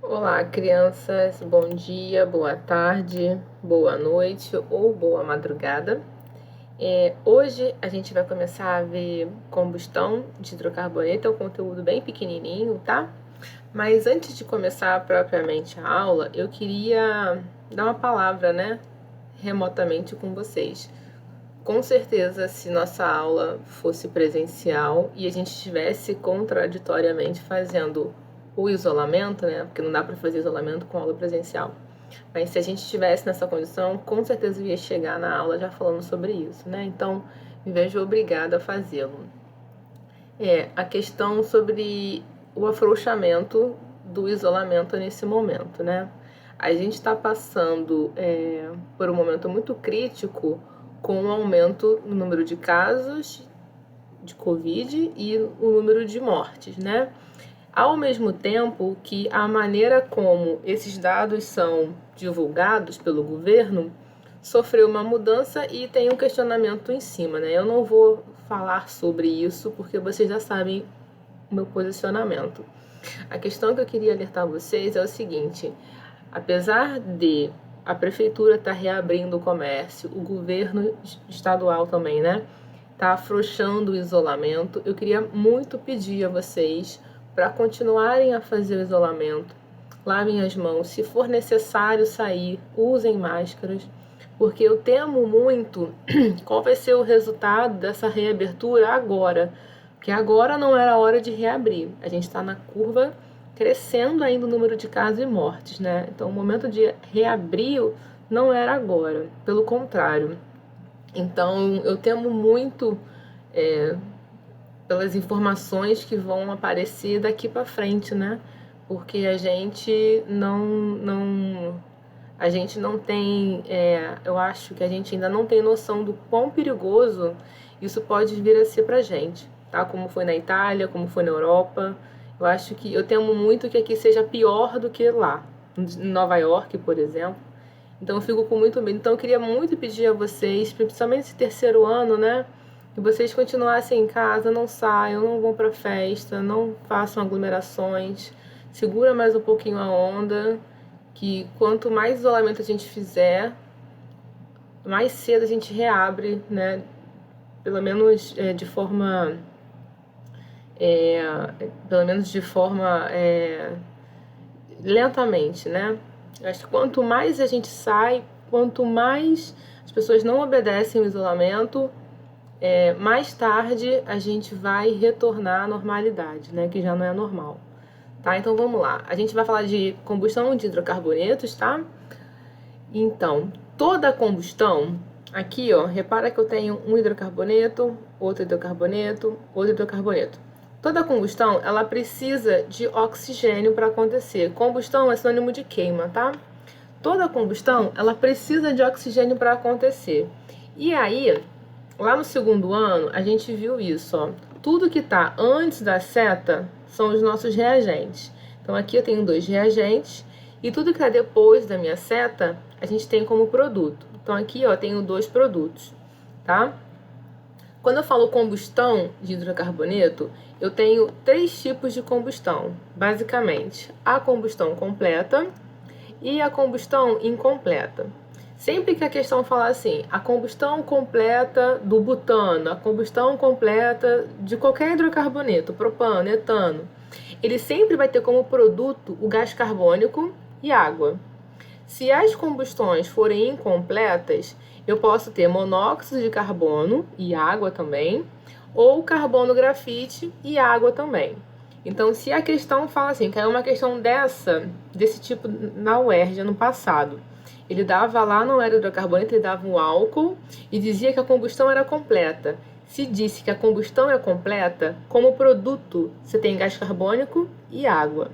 Olá, crianças. Bom dia, boa tarde, boa noite ou boa madrugada. Hoje a gente vai começar a ver combustão de hidrocarboneto, é um conteúdo bem pequenininho, tá? Mas antes de começar propriamente a aula, eu queria dar uma palavra, né, remotamente com vocês. Com certeza, se nossa aula fosse presencial e a gente estivesse contraditoriamente fazendo o isolamento, né? Porque não dá para fazer isolamento com aula presencial. Mas se a gente estivesse nessa condição, com certeza eu ia chegar na aula já falando sobre isso, né? Então, me vejo obrigada a fazê-lo. A questão sobre o afrouxamento do isolamento nesse momento, né? A gente está passando por um momento muito crítico com o aumento no número de casos de Covid e o número de mortes, né? Ao mesmo tempo que a maneira como esses dados são divulgados pelo governo sofreu uma mudança e tem um questionamento em cima, né? Eu não vou falar sobre isso porque vocês já sabem o meu posicionamento. A questão que eu queria alertar vocês é o seguinte: apesar de a prefeitura estar reabrindo o comércio, o governo estadual também, né, tá afrouxando o isolamento, eu queria muito pedir a vocês para continuarem a fazer o isolamento, lavem as mãos, se for necessário sair, usem máscaras, porque eu temo muito qual vai ser o resultado dessa reabertura agora, porque agora não era hora de reabrir, a gente está na curva crescendo ainda o número de casos e mortes, né? Então o momento de reabrir não era agora, pelo contrário. Então eu temo muito pelas informações que vão aparecer daqui para frente, né? Porque a gente não tem, eu acho que a gente ainda não tem noção do quão perigoso isso pode vir a ser pra gente, tá? Como foi na Itália, como foi na Europa. Eu acho que eu temo muito que aqui seja pior do que lá, em Nova York, por exemplo. Então eu fico com muito medo. Então eu queria muito pedir a vocês, principalmente esse terceiro ano, né? Que vocês continuassem em casa, não saiam, não vão pra festa, não façam aglomerações. Segura mais um pouquinho a onda, que quanto mais isolamento a gente fizer, mais cedo a gente reabre, né? Pelo menos de forma lentamente, né? Acho que quanto mais a gente sai, quanto mais as pessoas não obedecem o isolamento, mais tarde a gente vai retornar à normalidade, né? Que já não é normal. Tá? Então vamos lá. A gente vai falar de combustão de hidrocarbonetos, tá? Então, toda a combustão, aqui ó, repara que eu tenho um hidrocarboneto, outro hidrocarboneto, outro hidrocarboneto. Toda a combustão, ela precisa de oxigênio para acontecer. Combustão é sinônimo de queima, tá? Toda a combustão, ela precisa de oxigênio para acontecer. E aí, lá no segundo ano, a gente viu isso, ó. Tudo que está antes da seta são os nossos reagentes. Então aqui eu tenho 2 reagentes e tudo que está depois da minha seta a gente tem como produto. Então aqui ó, eu tenho 2 produtos, tá? Quando eu falo combustão de hidrocarboneto, eu tenho 3 tipos de combustão, basicamente: a combustão completa e a combustão incompleta. Sempre que a questão fala assim, a combustão completa do butano, a combustão completa de qualquer hidrocarboneto, propano, etano, ele sempre vai ter como produto o gás carbônico e água. Se as combustões forem incompletas, eu posso ter monóxido de carbono e água também, ou carbono grafite e água também. Então, se a questão fala assim, caiu uma questão desse tipo na UERJ ano passado, ele dava lá, não era hidrocarboneto, ele dava um álcool e dizia que a combustão era completa. Se disse que a combustão é completa, como produto você tem gás carbônico e água.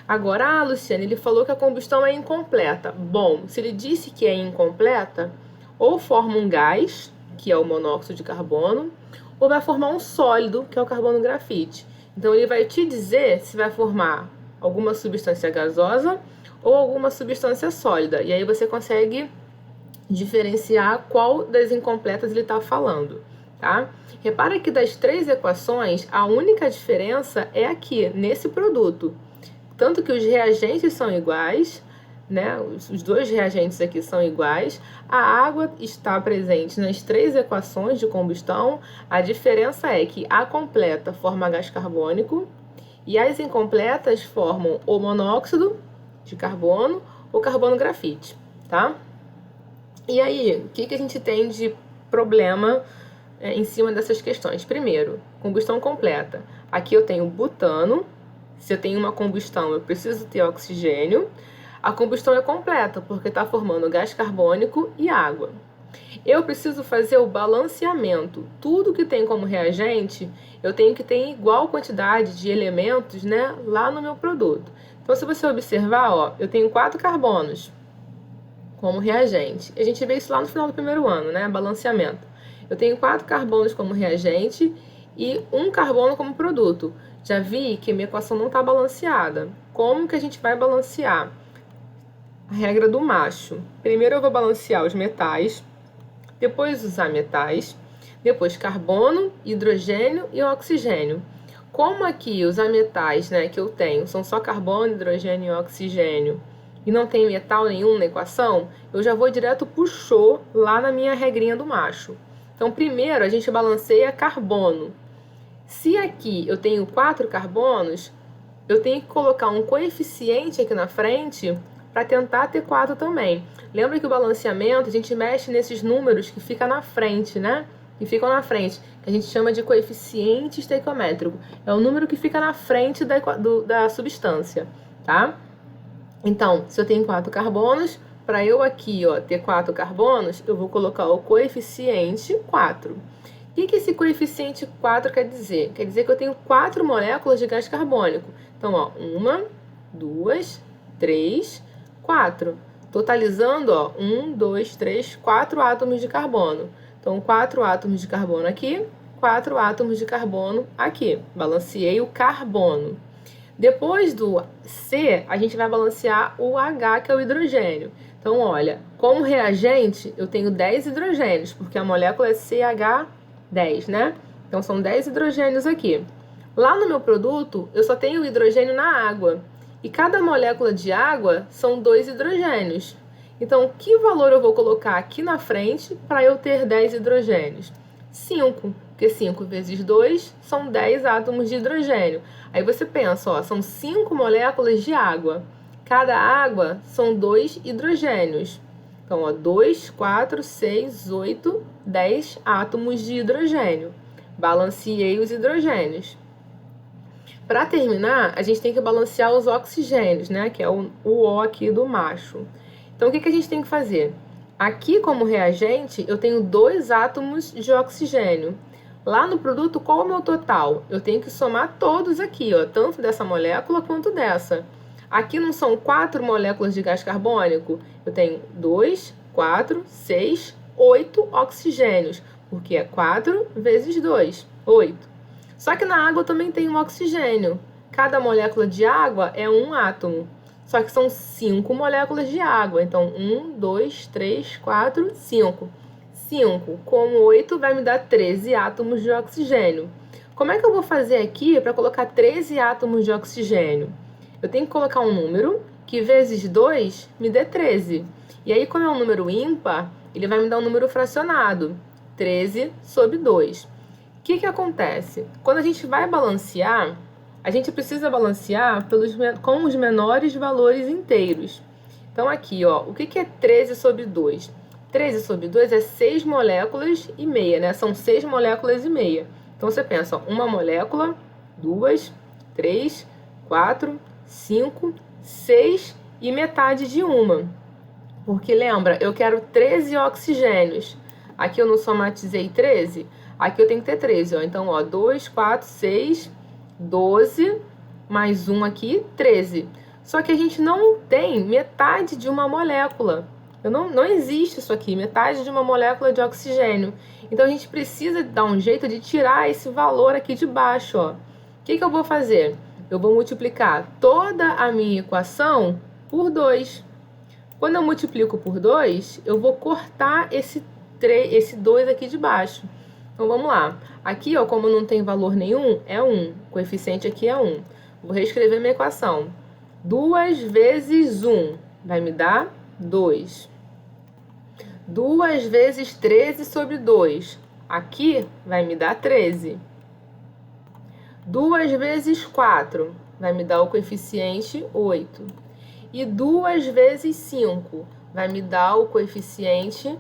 Agora, Luciane, ele falou que a combustão é incompleta. Bom, se ele disse que é incompleta, ou forma um gás, que é o monóxido de carbono, ou vai formar um sólido, que é o carbono grafite. Então, ele vai te dizer se vai formar alguma substância gasosa ou alguma substância sólida. E aí você consegue diferenciar qual das incompletas ele está falando, tá? Repara que das 3 equações, a única diferença é aqui, nesse produto. tanto que os reagentes são iguais, né? Os dois reagentes aqui são iguais. A água está presente nas 3 equações de combustão. A diferença é que a completa forma gás carbônico e as incompletas formam ou monóxido de carbono ou carbono grafite, tá? E aí, o que a gente tem de problema em cima dessas questões? Primeiro, combustão completa. Aqui eu tenho butano. Se eu tenho uma combustão, eu preciso ter oxigênio. A combustão é completa, porque está formando gás carbônico e água. Eu preciso fazer o balanceamento. Tudo que tem como reagente, eu tenho que ter em igual quantidade de elementos, né, lá no meu produto. Então, se você observar, ó, eu tenho 4 carbonos como reagente. A gente vê isso lá no final do primeiro ano, né, balanceamento. Eu tenho 4 carbonos como reagente e 1 carbono como produto. Já vi que minha equação não está balanceada. Como que a gente vai balancear? A regra do macho. Primeiro eu vou balancear os metais, depois os ametais, depois carbono, hidrogênio e oxigênio. Como aqui os ametais, né, que eu tenho são só carbono, hidrogênio e oxigênio e não tem metal nenhum na equação, eu já vou direto pro show lá na minha regrinha do macho. Então primeiro a gente balanceia carbono. Se aqui eu tenho 4 carbonos, eu tenho que colocar um coeficiente aqui na frente para tentar ter 4 também. Lembra que o balanceamento, a gente mexe nesses números que ficam na frente, né? Que ficam na frente, que a gente chama de coeficiente estequiométrico. É o número que fica na frente da substância, tá? Então, se eu tenho 4 carbonos, para eu aqui, ó, ter 4 carbonos, eu vou colocar o coeficiente 4. O que esse coeficiente 4 quer dizer? Quer dizer que eu tenho 4 moléculas de gás carbônico. Então, ó, 1, 2, 3, 4. Totalizando, ó, 1, 2, 3, 4 átomos de carbono. Então, 4 átomos de carbono aqui, 4 átomos de carbono aqui. Balanceei o carbono. Depois do C, a gente vai balancear o H, que é o hidrogênio. Então, olha, como reagente, eu tenho 10 hidrogênios, porque a molécula é CH10, né? Então, são 10 hidrogênios aqui. Lá no meu produto, eu só tenho hidrogênio na água. E cada molécula de água são 2 hidrogênios. Então, que valor eu vou colocar aqui na frente para eu ter 10 hidrogênios? 5, porque 5 vezes 2 são 10 átomos de hidrogênio. Aí você pensa, ó, são 5 moléculas de água. Cada água são 2 hidrogênios. Então, ó, 2, 4, 6, 8, 10 átomos de hidrogênio. Balanceei os hidrogênios. Para terminar, a gente tem que balancear os oxigênios, né? Que é o O aqui do macho. Então, o que a gente tem que fazer? Aqui, como reagente, eu tenho 2 átomos de oxigênio. Lá no produto, qual é o meu total? Eu tenho que somar todos aqui, ó, tanto dessa molécula quanto dessa. Aqui não são 4 moléculas de gás carbônico? Eu tenho 2, 4, 6, 8 oxigênios, porque é 4 vezes 2, 8. Só que na água eu também tem um oxigênio. Cada molécula de água é um átomo. Só que são 5 moléculas de água. Então, 1, 2, 3, 4, 5. 5 com 8 vai me dar 13 átomos de oxigênio. Como é que eu vou fazer aqui para colocar 13 átomos de oxigênio? Eu tenho que colocar um número que vezes 2 me dê 13. E aí, como é um número ímpar, ele vai me dar um número fracionado. 13 sobre 2. O que acontece? Quando a gente vai balancear, a gente precisa balancear com os menores valores inteiros. Então, aqui, ó, o que é 13 sobre 2? 13 sobre 2 é 6 moléculas e meia, né? São 6 moléculas e meia. Então, você pensa, ó, uma molécula, 2, 3, 4, 5, 6 e metade de uma. Porque, lembra, eu quero 13 oxigênios. Aqui eu não somatizei 13, aqui eu tenho que ter 13, ó. Então, ó, 2, 4, 6, 12, mais um aqui, 13. Só que a gente não tem metade de uma molécula. Não existe isso aqui, metade de uma molécula de oxigênio. Então, a gente precisa dar um jeito de tirar esse valor aqui de baixo, ó. O que eu vou fazer? Eu vou multiplicar toda a minha equação por 2. Quando eu multiplico por 2, eu vou cortar esse 2 aqui de baixo. Então, vamos lá. Aqui, ó, como não tem valor nenhum, é 1. O coeficiente aqui é 1. Vou reescrever minha equação. 2 vezes 1 vai me dar 2. 2 vezes 13 sobre 2. Aqui vai me dar 13. 2 vezes 4 vai me dar o coeficiente 8. E 2 vezes 5 vai me dar o coeficiente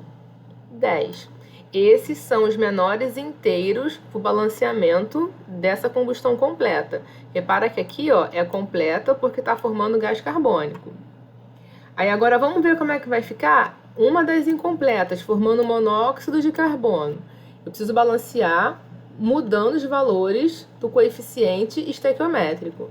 10. Esses são os menores inteiros para o balanceamento dessa combustão completa. Repara que aqui, ó, é completa porque está formando gás carbônico. Aí agora vamos ver como é que vai ficar uma das incompletas, formando monóxido de carbono. Eu preciso balancear mudando os valores do coeficiente estequiométrico.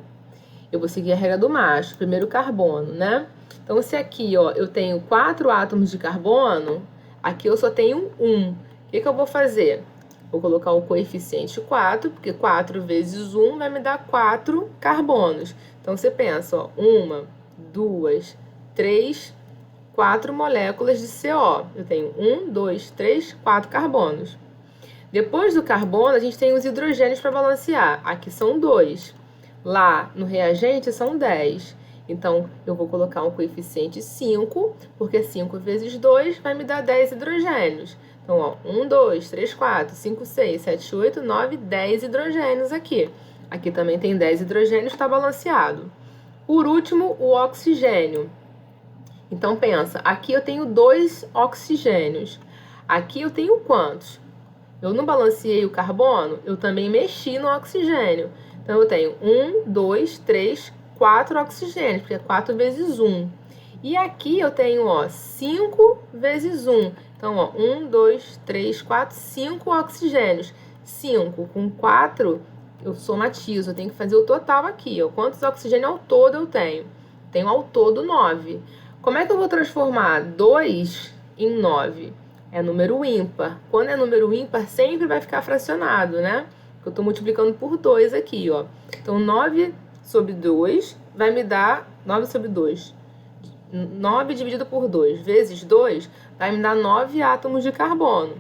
Eu vou seguir a regra do macho, primeiro carbono, né? Então, se aqui, ó, eu tenho 4 átomos de carbono, aqui eu só tenho 1. O que eu vou fazer? Vou colocar o coeficiente 4, porque 4 vezes 1 vai me dar 4 carbonos. Então, você pensa, ó, 1, 2, 3, 4 moléculas de CO. Eu tenho 1, 2, 3, 4 carbonos. Depois do carbono, a gente tem os hidrogênios para balancear. Aqui são 2. Lá no reagente são 10. Então, eu vou colocar um coeficiente 5, porque 5 vezes 2 vai me dar 10 hidrogênios. Então, ó, 1, 2, 3, 4, 5, 6, 7, 8, 9, 10 hidrogênios aqui. Aqui também tem 10 hidrogênios, está balanceado. Por último, o oxigênio. Então, pensa, aqui eu tenho 2 oxigênios. Aqui eu tenho quantos? Eu não balanceei o carbono, eu também mexi no oxigênio. Então, eu tenho 1, 2, 3, 4 oxigênios, porque é 4 vezes 1. E aqui eu tenho, ó, 5 vezes 1. Então, ó, 1, 2, 3, 4, 5 oxigênios. 5 com 4, eu somatizo, eu tenho que fazer o total aqui, ó. Quantos oxigênios ao todo eu tenho? Tenho ao todo 9. Como é que eu vou transformar 2 em 9? É número ímpar. Quando é número ímpar, sempre vai ficar fracionado, né? Eu estou multiplicando por 2 aqui, ó. Então, 9 sobre 2 vai me dar 9 sobre 2. 9 dividido por 2 vezes 2 vai me dar 9 átomos de carbono.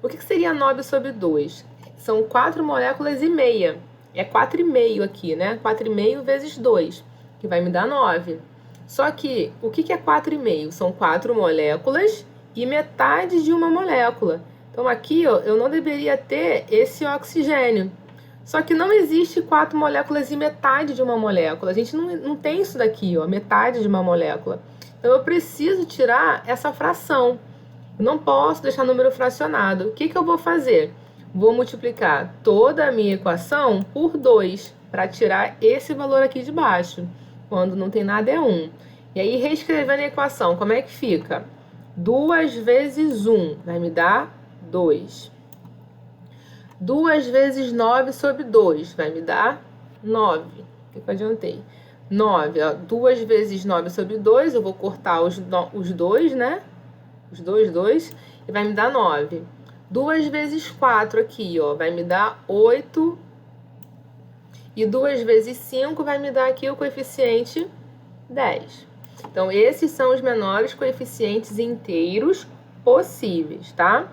O que seria 9 sobre 2? São 4 moléculas e meia. É 4,5 aqui, né? 4,5 vezes 2, que vai me dar 9. Só que, o que é 4,5? São 4 moléculas e metade de uma molécula. Então, aqui, ó, eu não deveria ter esse oxigênio. Só que não existe 4 moléculas e metade de uma molécula. A gente não tem isso daqui, ó, metade de uma molécula. Então, eu preciso tirar essa fração. Eu não posso deixar número fracionado. O que eu vou fazer? Vou multiplicar toda a minha equação por 2 para tirar esse valor aqui de baixo. Quando não tem nada é 1. E aí, reescrevendo a equação, como é que fica? 2 vezes 1 vai me dar 2. 2 vezes 9 sobre 2 vai me dar 9. O que eu adiantei? 9, ó, 2 vezes 9 sobre 2, eu vou cortar os 2, né? Os 2, e vai me dar 9. 2 vezes 4 aqui, ó, vai me dar 8. E 2 vezes 5 vai me dar aqui o coeficiente 10. Então, esses são os menores coeficientes inteiros possíveis, tá?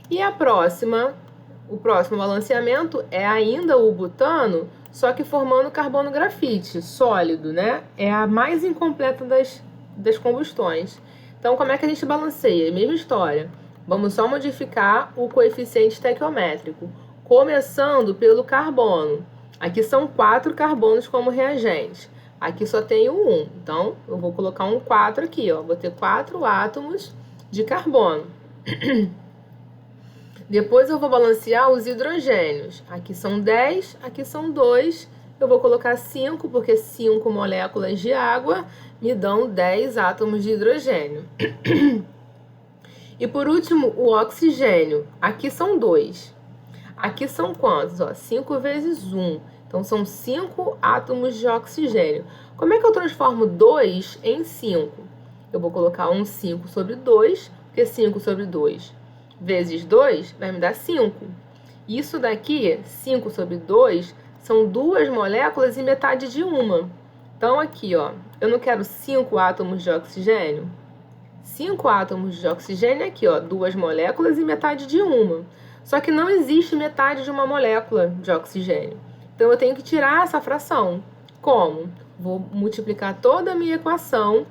E o próximo balanceamento é ainda o butano, só que formando carbono grafite sólido, né? É a mais incompleta das combustões. Então, como é que a gente balanceia? Mesma história. Vamos só modificar o coeficiente estequiométrico, começando pelo carbono. Aqui são 4 carbonos como reagente. Aqui só tenho 1. Então, eu vou colocar um 4 aqui, ó. Vou ter 4 átomos de carbono. Depois eu vou balancear os hidrogênios. Aqui são 10, aqui são 2. Eu vou colocar 5, porque 5 moléculas de água me dão 10 átomos de hidrogênio. E por último, o oxigênio. Aqui são 2. Aqui são quantos? Ó, 5 vezes 1. Então, são 5 átomos de oxigênio. Como é que eu transformo 2 em 5? Eu vou colocar um 5 sobre 2, porque 5 sobre 2 vezes 2 vai me dar 5. Isso daqui, 5 sobre 2, são 2 moléculas e metade de uma. Então, aqui, ó, eu não quero 5 átomos de oxigênio? 5 átomos de oxigênio aqui, ó, 2 moléculas e metade de uma. Só que não existe metade de uma molécula de oxigênio. Então, eu tenho que tirar essa fração. Como? Vou multiplicar toda a minha equação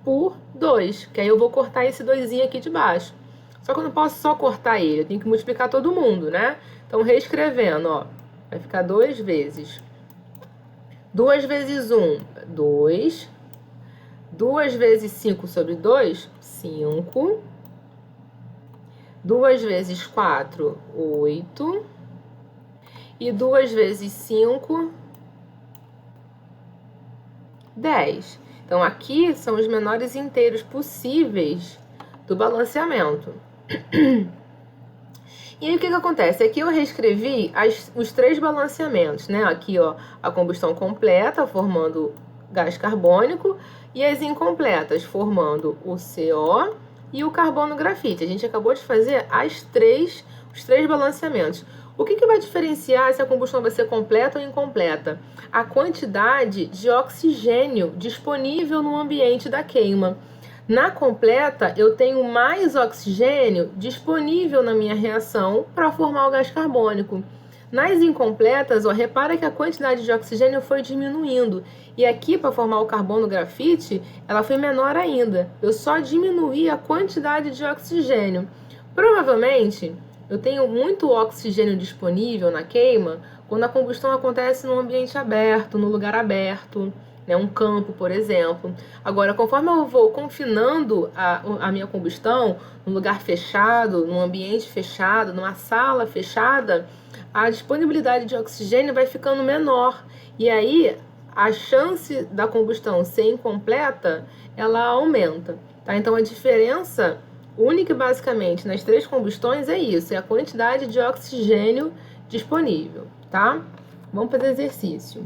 por 2, que aí eu vou cortar esse 2zinho aqui de baixo. Só que eu não posso só cortar ele, eu tenho que multiplicar todo mundo, né? Então, reescrevendo, ó, vai ficar 2 vezes. 2 vezes 1, 2. 2 vezes 5 sobre 2, 5. 2 vezes 4, 8. E 2 vezes 5, 10. Então, aqui são os menores inteiros possíveis do balanceamento. E aí, o que acontece? Aqui eu reescrevi os 3 balanceamentos, né? Aqui, ó, a combustão completa, formando gás carbônico, e as incompletas, formando o CO e o carbono grafite. A gente acabou de fazer os 3 balanceamentos. O que vai diferenciar se a combustão vai ser completa ou incompleta? A quantidade de oxigênio disponível no ambiente da queima. Na completa, eu tenho mais oxigênio disponível na minha reação para formar o gás carbônico. Nas incompletas, ó, repara que a quantidade de oxigênio foi diminuindo. E aqui, para formar o carbono grafite, ela foi menor ainda. Eu só diminuí a quantidade de oxigênio. Provavelmente, eu tenho muito oxigênio disponível na queima quando a combustão acontece num ambiente aberto, no lugar aberto, né, um campo, por exemplo. Agora, conforme eu vou confinando a minha combustão num lugar fechado, num ambiente fechado, numa sala fechada, a disponibilidade de oxigênio vai ficando menor. E aí, a chance da combustão ser incompleta, ela aumenta. Tá? Então, a diferença única e basicamente nas 3 combustões é isso, é a quantidade de oxigênio disponível, tá? Vamos fazer exercício.